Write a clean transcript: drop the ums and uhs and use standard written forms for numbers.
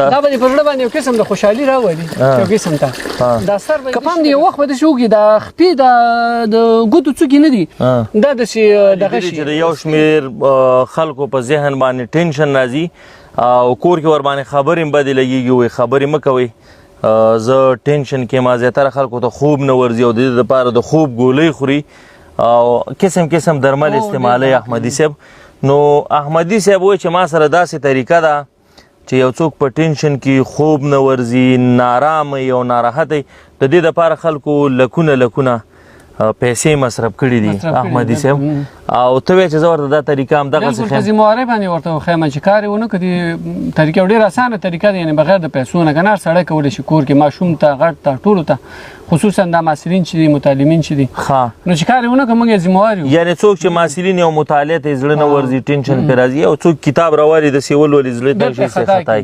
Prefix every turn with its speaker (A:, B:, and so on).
A: دا به په زړه باندې یو قسم د خوشحالي راولي یو قسم ته دا سر به کپام دی یو وخت به داسې وکړي د خپې د ګوتو څوکې نه دي دا داسې دغه شي
B: چې د یو شمېر خلکو په ذهن باندې ټینشن راځي او کور کې ورباندې خبرې هم بدې لګېږي وایي خبرې مه کوئ زه ټینشن کې ما زیاتره خلکو ته خوب نه ورځي او د دې دپاره د خوب ګولۍ خوري او قسم قسم درمل استعمالوي احمدي صاحب نو احمدي صاحب وایي چې ما سره داسې طریقه ده چې یو څوک په ټینشن کې خوب نه ورځي نارامه او ناراحته د دې دپاره خلکو لکونه پیسې مصرف کړي دي احمدي صاحب او ته وایې چې زه ورته دا طریقه همدغسې
A: په ذمهوارۍ باندې ورته وښیم چې کار یې ونه کړي طریقه یو ډېره اسانه طریقه ده یعنې بغیر د پیسو نه که نه هر سړی کولی شي کور کې ماشوم ته غټ ته ټولو ته خصوصا دا محصلین چې دي متعلمین چې دي نو چې کار یې ونه کړو موږ یې ذمهوار یو
B: یعنې څوک چې محصلین یو مطالعې ته یې زړه نه ورځي ټینشن پرې راځي او څوک کتاب راوالي داسې ولولي زړه ته شي خطا کړي